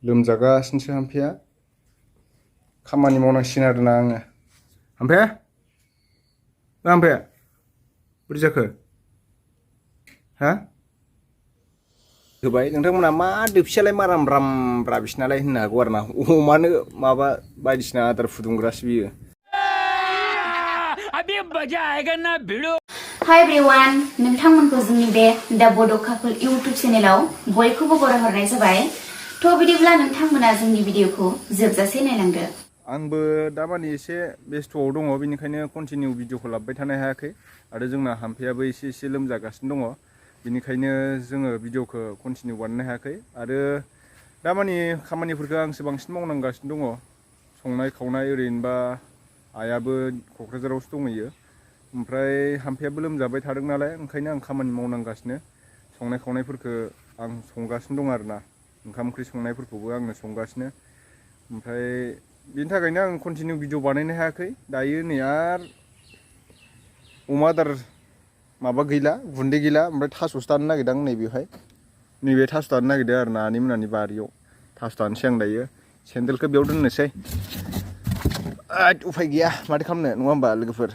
लोमजागासिनोसो हाम्फेया खामानि मावनांसिगोन आरोना आङो हाम्फे हाम्फे बोरै जाखो हा होबाय नोंथांमोना मा दोबसियालाय माराम राम ब्रा बिसिनालाय होननो हागौ आरो ना अमानो माबा बायदिसिना आदार फुदुंग्रासो बियो Hi everyone, नोंथांमोनखौ जोंनि बे दा बड' कापोल इउटुब चेनेलाव बयखौबो बरायहरनाय जाबाय। थ' बिदिब्ला नोंथांमोना जोंनि भिडिअखौ जोबजासे नायलांदो। आंबो दामानि एसे बेस्थ'आव दङ बेनिखायनो कन्टिनिउ भिडिअखौ लाबोबाय थानो हायाखै आरो जोंना हाम्फेयाबो एसे लोमजागासिनो दङ बेनिखायनो जोङो भिडिअखौ कन्टिनिउ बानायनो हायाखै आरो दामानि खामानिफोरखौ आंसो बांसिन मावनांगासिनो दङ संनाय खावनाय ओरैनोबा आइयाबो क'क्राझारावसो दंहैयो ओमफ्राय हाम्फेयाबो लोमजाबाय थादों नालाय ओंखायनो आं खामानि मावनांगासिनो संनाय खावनायफोरखौ आं संगासिनो दं आरोना ओंखाम ओंख्रि संनायफोरखौबो आंनो संगासिनो ओमफ्राय बिनि थाखायनो आं कन्टिनिउ भिडिअ बानायनो हायाखै दायो नै आरो अमा आदार माबा गैला गुन्दै गैला ओमफ्राय थास'सो दाननो नागिरदों नैबेवहाय नैबे थास' दाननो नागिरदों आरो ना आनै मोनानि बारियाव थास' दाननोसै आं दायो सेन्देलखौ बेयाव दोननोसै उफाय गैया माथो खालामनो नङा होमबा लोगोफोर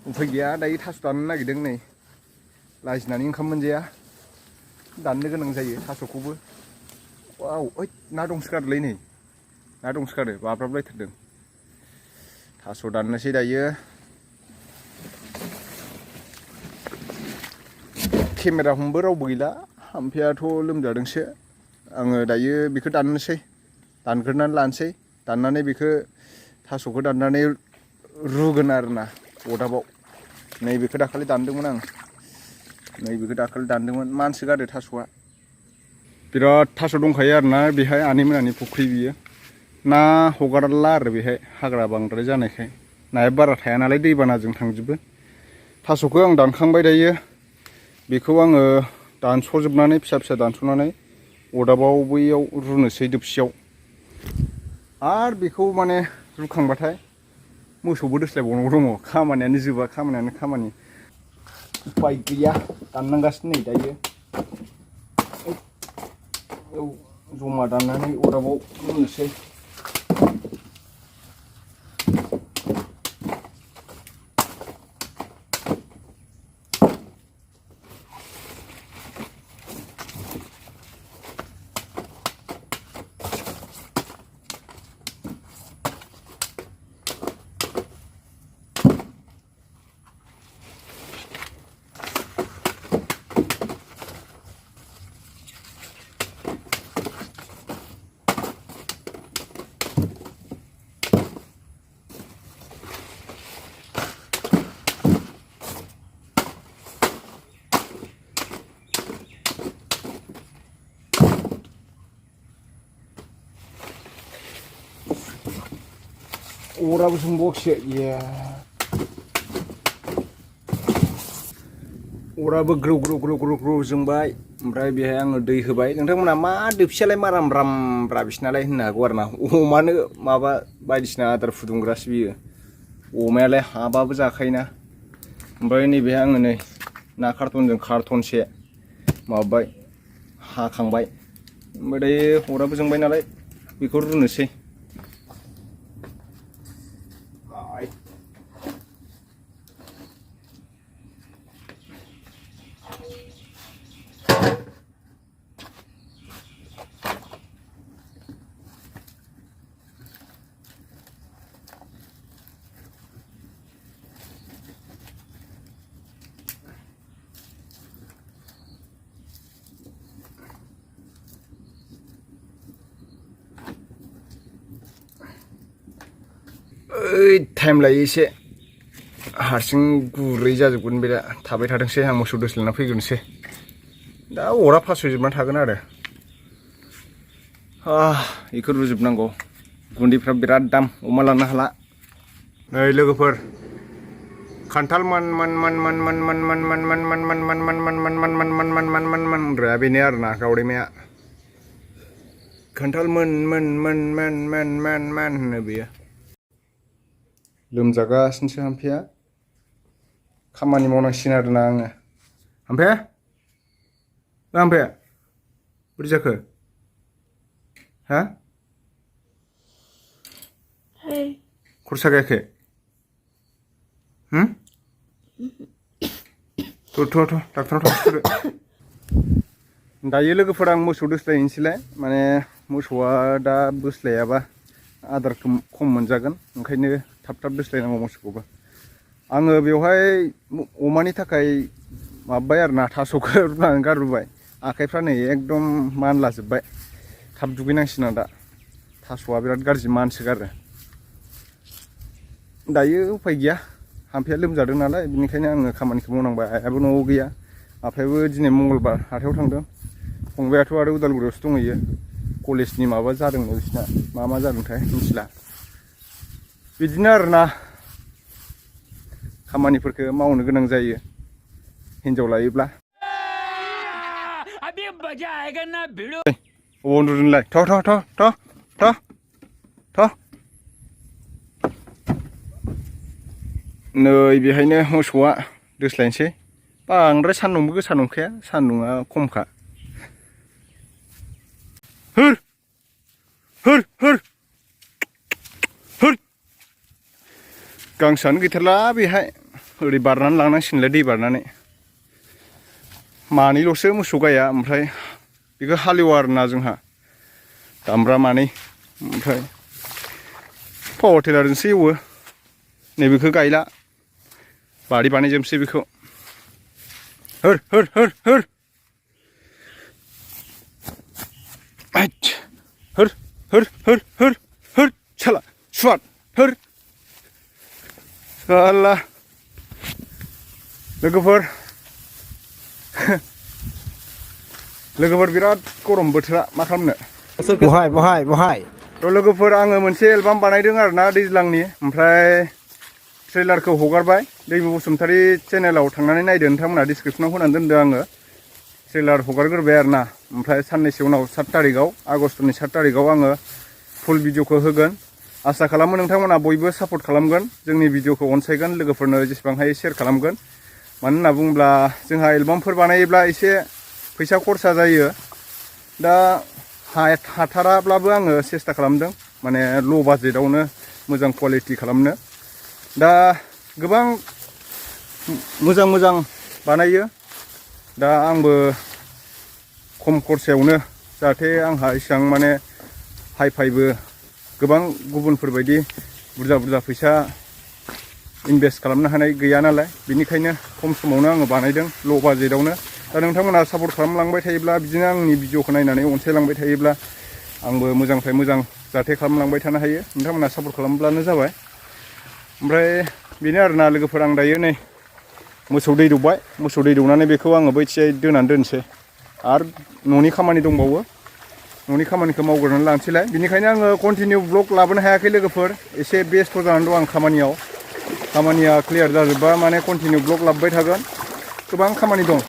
उफाय गैया दायो थास' दाननो नागिरदों नै लाजिनानै ओंखाम मोनजाया दाननो गोनां जायो थास'खौबो वाव ओइ ना दंसोगारोलै नै ना दंसोगारो बाब्राबलायथारदों थास' दाननोसै दायो केमेरा हमबो रावबो गैला हाम्फेयाथ' लोमजादोंसो आङो दायो बेखौ दाननोसै दानग्रोनानै लानोसै दाननानै बेखौ थास'खौ दाननानै रुगोन आरोना अदाबाव नैबेखौ दाखालि दानदोंमोन आं नैबेखौ दाखालि दानदोंमोन मानसोगारो थास'आ बिराद थास' दंखायो आरोना बेहाय आनै मोनानि फुख्रि बियो ना हगारला आरो बेहाय हाग्रा बांद्राय जानायखाय नाया बारा थाया नालाय दैबानाजों थांजोबो थास'खौ आं दानखांबाय दायो बेखौ आङो दानस'जोबनानै फिसा दानस'नानै अदाबाव बैयाव रुनोसै दोबसियाव आरो बेखौ माने रुखांबाथाय मोसौबो दोस्लायबावनांगौ दङ खामानियानो जोबा खामानि उफाय गैया दाननांगासिनो नै दायो जमा दाननानै अदाबाव रुनोसै अराबो जोंबावसो अराबो ग्रौ जोंबाय ओमफ्राय बेहाय आङो दै होबाय नोंथांमोना मा दोबसियालाय माराम राम ब्रा बिसिनालाय होननो हागौ आरो ना अमानो माबा बायदिसिना आदार फुदुंग्रासो बियो अमायालाय हाबाबो जाखायोना ओमफ्राय नैबेहाय आङो नै ना कार्टनजों कार्टनसे माबाबाय हाखांबाय ओमफ्राय दायो अराबो जोंबाय नालाय बेखौ रुनोसै टाइम लायो एसे हारसिं गुरै जाजोबगोन बे दा थाबाय थाथोंसै आं मोसौ दोस्लायना फैग्रोनोसै दा अरा फासयजोबना थागोन आरो बेखौ रुजोबनांगौ गुन्दैफ्रा बिराद दाम अमा लानो हाला नै लोगोफोर खान्थाल होनग्राया बेनो आरोना गावदैमाया खान्थाल होनो बेयो लोमजागासिनोसो हाम्फेया खामानि मावनांसिगोन आरोना आङो हाम्फे ओमफ्राय बोरै जाखो हा खर' सागायाखै डाक्टारनाव थांसैदो दायो लोगोफोर आं मोसौ दोस्लायहैनोसैलाय माने मोसौआ दा बोस्लायाबा आदारखौ खम मोनजागोन ओंखायनो थाब दोस्लायनांगौ मोसौखौबो आङो बेवहाय अमानि थाखाय माबाबाय आरोना थास'खौ रुनानै गारबोबाय आखाइफ्रा नै एकदम मानलाजोब्बाय थाब दुगैनांसिगोन आं दा थास'आ बिराद गाज्रि मानसोगारो दायो उफाय गैया हाम्फैया लोमजादों नालाय बेनिखायनो आङो खामानिखौ मावनांबाय आइयाबो न'आव गैया आफायाबो दिनै मंगलबार हाथायाव थांदों फंबायाथ' आरो उदालगुरियावसो दंहैयो कलेजनि माबा जादोंनो बिसिना मा जादोंथाय मिथिला बिदिनो आरोना खामानिफोरखौ मावनो गोनां जायो हिनजाव लायोब्ला अबाव उन्दुदोंलाय नै बेहायनो मोसौआ दोस्लायनोसै बांद्राय सान्दुंबो गोसा नंखाया सान्दुंआ खमखा गांसोआनो गैथारला बेहाय ओरै बारनानै लांनांसिगोनलाय दै बारनानै मानैल'सो मोसौ गाया ओमफ्राय बेखौ हालेवा आरोना जोंहा दामब्रा मानै ओमफ्राय पावार टिलारजोंसो एवो नैबेखौ गायला बारि बानायजोबसै बेखौ साला सुवाद साला लोगोफोर बिराद गरम बोथोरा मा खालामनो बहाय थ' लोगोफोर आङो मोनसे एलबाम बानायदों आरोना दैज्लांनि ओमफ्राय ट्रेलारखौ हगारबाय दैमु बसुमतारी चेनेलाव थांनानै नायदो नोंथांमोना डिसक्रिपसनाव होनानै दोनदो आङो ट्रेलार हगारग्रोबाय आरोना ओमफ्राय साननैसो उनाव 7 तारिखआव आगष्टनि 7 तारिखआव आङो फुल भिडिअखौ होगोन आसा खालामो नोंथांमोना बयबो सापर्ट खालामगोन जोंनि भिडिअखौ अनसायगोन लोगोफोरनो जेसेबां हायो शेयार खालामगोन मानो होनना बुङोब्ला जोंहा एलबामफोर बानायोब्ला एसे फैसा खरसा जायो दा हाथाराब्लाबो आङो सेस्था खालामदों माने ल' बाजेटावनो मोजां कुवालिटि खालामनो दा गोबां मोजां बानायो दा आंबो खम खरसायावनो जाहाथे आंहा इसेबां माने हाइ-फाइबो गोबां गुबुनफोरबायदि बुरजा फैसा इनभेस्ट खालामनो हानाय गैया नालाय बेनिखायनो खम समावनो आङो बानायदों ल' बाजेटावनो दा नोंथांमोना सापर्ट खालामलांबाय थायोब्ला बिदिनो आंनि भिडिअखौ नायनानै अनसायलांबाय थायोब्ला आंबो मोजांनिफ्राय मोजां जाहाथे खालामलांबाय थानो हायो नोंथांमोना सापर्ट खालामब्लानो जाबाय ओमफ्राय बेनो आरोना लोगोफोर आं दायो नै मोसौ दै दौबाय मोसौ दै दौनानै बेखौ आङो बैथियाय दोनानै दोनसै आरो न'नि खामानि दंबावो न'नि खामानिखौ मावग्रोनानै लानोसैलाय बेनिखायनो आङो कन्टिनिउ ब्लग लाबोनो हायाखै लोगोफोर एसे बेस्थ' जानानै दं आं खामानिया क्लियार जाजोबबा माने कन्टिनिउ ब्लग लाबोबाय थागोन गोबां खामानि दं